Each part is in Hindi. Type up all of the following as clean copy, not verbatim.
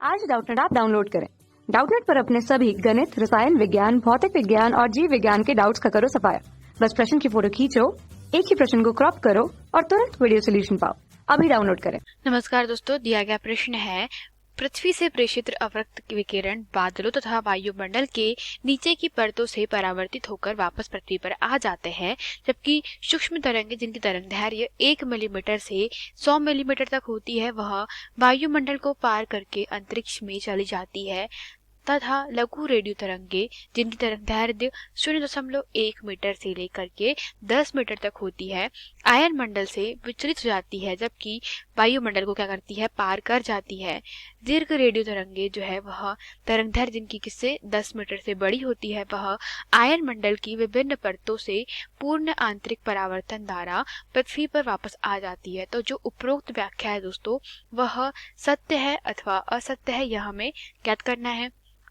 आज डाउटनेट ऐप डाउनलोड करें। डाउटनेट पर अपने सभी गणित, रसायन विज्ञान, भौतिक विज्ञान और जीव विज्ञान के डाउट्स का करो सफाया। बस प्रश्न की फोटो खींचो, एक ही प्रश्न को क्रॉप करो और तुरंत वीडियो सोल्यूशन पाओ। अभी डाउनलोड करें। नमस्कार दोस्तों, दिया गया प्रश्न है पृथ्वी से प्रेषित अवरक्त विकिरण बादलों तथा वायुमंडल के नीचे की परतों से परावर्तित होकर वापस पृथ्वी पर आ जाते हैं, जबकि सूक्ष्म तरंगें जिनकी तरंगदैर्घ्य 1 मिलीमीटर से 100 मिलीमीटर तक होती है वह वायुमंडल को पार करके अंतरिक्ष में चली जाती है, तथा लघु रेडियो तरंगे जिनकी तरंगदैर्घ्य 0.1 मीटर से लेकर के 10 मीटर तक होती है आयन मंडल से विचलित हो जाती है, जबकि वायुमंडल को क्या करती है, पार कर जाती है। दीर्घ रेडियो तरंगे जो है वह तरंगदैर्घ्य जिनकी किससे 10 मीटर से बड़ी होती है वह आयन मंडल की विभिन्न परतों से पूर्ण आंतरिक परावर्तन द्वारा पृथ्वी पर वापस आ जाती है। तो जो उपरोक्त व्याख्या है दोस्तों वह सत्य है अथवा असत्य है, यह हमें ज्ञात करना है।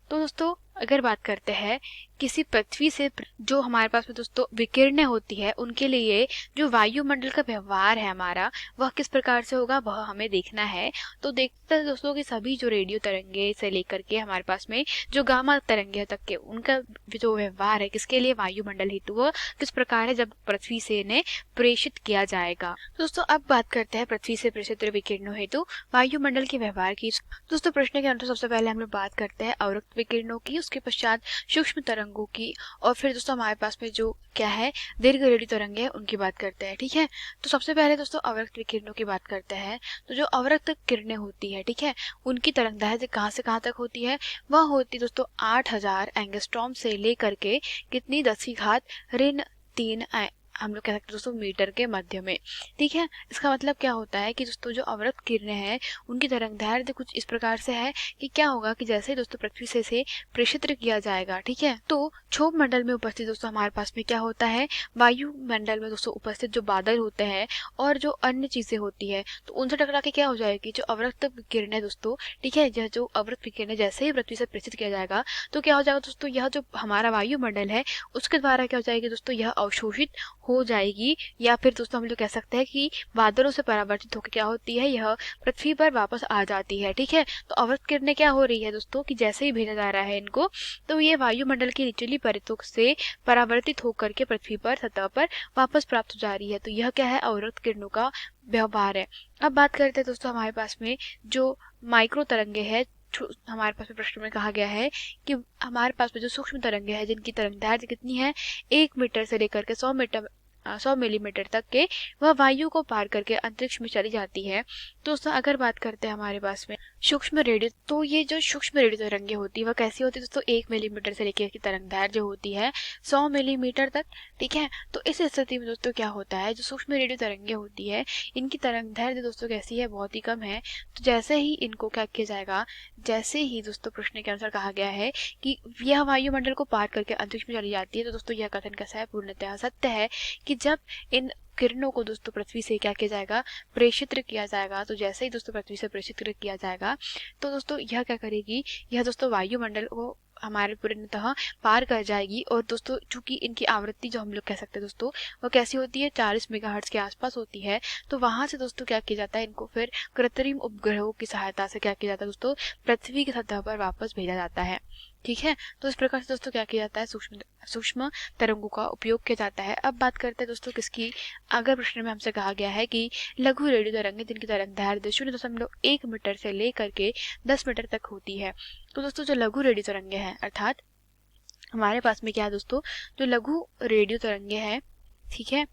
तो दोस्तों अगर बात करते हैं किसी पृथ्वी से जो हमारे पास में दोस्तों विकिरणें होती है उनके लिए जो वायुमंडल का व्यवहार है हमारा वह किस प्रकार से होगा वह हमें देखना है। तो देखते हैं दोस्तों कि सभी जो रेडियो तरंगे से लेकर के हमारे पास में जो गामा तरंगे तक के उनका जो व्यवहार है किसके लिए, वायुमंडल हेतु, वह किस प्रकार है जब पृथ्वी से इन्हें प्रेषित किया जाएगा। दोस्तों अब बात करते हैं पृथ्वी से प्रेषित विकिरणों हेतु वायुमंडल के व्यवहार की। दोस्तों प्रश्न के अनुसार सबसे पहले हम लोग बात करते हैं अवरक्त विकिरणों की, उसके पश्चात सूक्ष्म तरंगों की, और फिर दोस्तों हमारे पास में जो क्या है दीर्घ रेडियो तरंगे हैं उनकी बात करते हैं। ठीक है, तो सबसे पहले दोस्तों अवरक्त विकिरणों की बात करते हैं। तो जो अवरक्त किरणें होती है, ठीक है, उनकी तरंगदैर्घ्य कहाँ से कहाँ तक होती है, वह होती दोस्तों 8000 एंगस्ट्रॉम से लेकर के कितनी 10⁻³ हम लोग कह सकते हैं दोस्तों मीटर के मध्य में। ठीक है, इसका मतलब क्या होता है कि दोस्तों जो अवरक्त किरणें हैं उनकी तरंगदैर्घ्य कुछ इस प्रकार से है कि क्या होगा कि जैसे ही दोस्तों पृथ्वी से प्रेषित किया जाएगा, ठीक है, तो क्षोभ मंडल में उपस्थित दोस्तों हमारे पास में क्या होता है, वायुमंडल में दोस्तों उपस्थित जो बादल होते हैं और जो अन्य चीजें होती है तो उनसे टकरा के क्या हो जाएगी, जो अवरक्त किरणें दोस्तों, ठीक है, यह जो अवरक्त किरणें जैसे ही पृथ्वी से प्रेषित किया जाएगा तो क्या हो जाएगा दोस्तों, यह जो हमारा वायुमंडल है उसके द्वारा क्या हो जाएगी दोस्तों, यह अवशोषित हो जाएगी, या फिर दोस्तों हम लोग कह सकते हैं कि बादलों से परावर्तित होकर क्या होती है, यह पृथ्वी पर वापस आ जाती है। ठीक है, तो अवरक्त किरणें क्या हो रही है दोस्तों कि जैसे ही भेजा जा रहा है इनको तो ये वायुमंडल की निचली परतों से परावर्तित होकर के पृथ्वी पर सतह पर वापस प्राप्त हो जा रही है। तो यह क्या है, अवरक्त किरणों का व्यवहार है। अब बात करते हैं दोस्तों हमारे पास में जो माइक्रो तरंगे है, हमारे पास में प्रश्न में कहा गया है कि हमारे पास में जो सूक्ष्म तरंगे हैं जिनकी तरंगदैर्घ्य कितनी है, 1 मीटर से लेकर के 100 मिलीमीटर तक के, वह वायु को पार करके अंतरिक्ष में चली जाती है। दोस्तों अगर बात करते हैं हमारे पास में सूक्ष्म रेडियो, तो ये जो सूक्ष्म रेडियो तरंगे होती है वह कैसी होती है दोस्तों, 1 मिलीमीटर से लेकर की तरंगदैर्घ्य होती है 100 मिलीमीटर तक। ठीक है, तो इस स्थिति में दोस्तों क्या होता है, जो सूक्ष्म रेडियो तरंगे होती है इनकी तरंगदैर्घ्य दोस्तों कैसी है, बहुत ही कम है। तो जैसे ही इनको क्या किया जाएगा, जैसे ही दोस्तों प्रश्न के अनुसार कहा गया है कि यह वायुमंडल को पार करके अंतरिक्ष में चली जाती है, तो दोस्तों यह कथन कैसा है, पूर्णतः सत्य है कि जब इन किरणों को दोस्तों पृथ्वी से क्या किया जाएगा, प्रेषित किया जाएगा, तो जैसे ही दोस्तों पृथ्वी से प्रेषित किया जाएगा तो दोस्तों यह क्या करेगी, यह दोस्तों वायुमंडल को हमारे पूर्णतः पार कर जाएगी। और दोस्तों चूंकि इनकी आवृत्ति जो हम लोग कह सकते हैं दोस्तों वो कैसी होती है, 40 मेगाहर्ट्ज के आसपास होती है, तो वहां से दोस्तों क्या किया जाता है, इनको फिर कृत्रिम उपग्रहों की सहायता से क्या किया जाता है दोस्तों, पृथ्वी की सतह पर वापस भेजा जाता है। ठीक है, तो इस प्रकार से दोस्तों क्या किया जाता है, सूक्ष्म तरंगों का उपयोग किया जाता है। अब बात करते हैं दोस्तों किसकी, अगर प्रश्न में हमसे कहा गया है कि लघु रेडियो तरंगे जिनकी तरंगदैर्घ्य 0.1 मीटर से लेकर के 10 मीटर तक होती है। तो दोस्तों जो लघु रेडियो तरंगे हैं, अर्थात हमारे पास में क्या है दोस्तों, जो लघु रेडियो तरंगे हैं, ठीक है,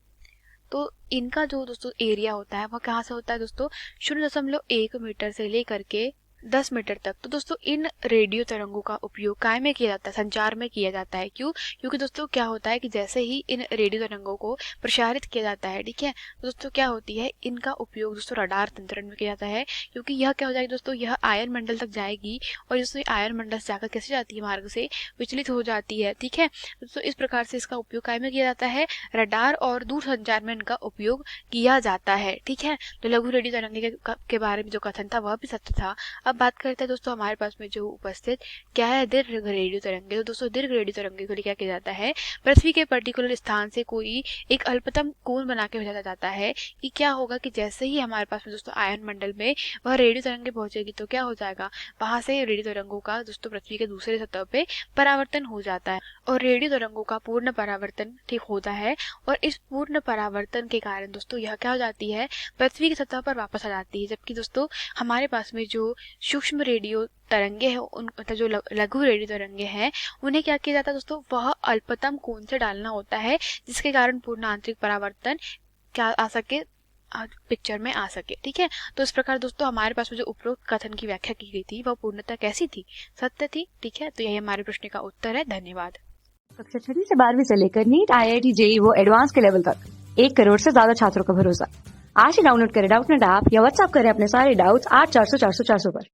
तो इनका जो दोस्तों एरिया होता है वह कहाँ से होता है दोस्तों, 0.1 मीटर से लेकर के 10 मीटर तक। तो दोस्तों इन रेडियो तरंगों का उपयोग काय में किया जाता है, संचार में किया जाता है। क्यों, क्योंकि दोस्तों क्या होता है कि जैसे ही इन रेडियो तरंगों को प्रसारित किया जाता है, ठीक है, तो दोस्तों क्या होती है, इनका उपयोग दोस्तों रडार तंत्र में किया जाता है, क्योंकि यह क्या हो जाएगी दोस्तों, यह आयन मंडल तक जाएगी और दोस्तों आयन मंडल से जाकर कैसे जाती है, मार्ग से विचलित हो जाती है। ठीक है, दोस्तों इस प्रकार से इसका उपयोग काय में किया जाता है, रडार और दूर संचार में इनका उपयोग किया जाता है। ठीक है, तो लघु रेडियो तरंगे के बारे में जो कथन था वह भी सत्य था। अब अब बात करते हैं दोस्तों हमारे पास में जो उपस्थित क्या है, दीर्घ रेडियो तरंगे। तो दोस्तों दीर्घ रेडियो तरंगे को लिए क्या किया जाता है, पृथ्वी के पर्टिकुलर स्थान से कोई एक अल्पतम कोण बना के भेजा जाता है। कि क्या होगा कि जैसे ही हमारे पास में दोस्तों आयन मंडल में वह रेडियो तरंगे पहुंचेगी तो क्या हो जाएगा, वहां से रेडियो तरंगों का दोस्तों पृथ्वी के दूसरे सतह पे परावर्तन हो जाता है और रेडियो तरंगों का पूर्ण परावर्तन ठीक होता है। और इस पूर्ण परावर्तन के कारण दोस्तों यह क्या हो जाती है, पृथ्वी की सतह पर वापस आ जाती है। जबकि दोस्तों हमारे पास में जो सूक्ष्म रेडियो तरंगे हैं, उन मतलब जो लघु रेडियो तरंगे हैं, उन्हें क्या किया जाता है दोस्तों, वह अल्पतम कोण से डालना होता है, जिसके कारण पूर्ण आंतरिक परावर्तन क्या आ सके, पिक्चर में आ सके। ठीक है, तो इस प्रकार दोस्तों हमारे पास में जो उपरोक्त कथन की व्याख्या की गई थी वह पूर्णतः कैसी थी, सत्य थी। ठीक है, तो यही हमारे प्रश्न का उत्तर है। धन्यवाद। कक्षा 6 से 12वीं से लेकर नीट, IIT, JEE वो एडवांस के लेवल तक 1 करोड़ से ज्यादा छात्रों का भरोसा। आज ही डाउनलोड करें डाउटनेट ऐप या व्हाट्सएप करें अपने सारे डाउट्स 8400 400 400 पर।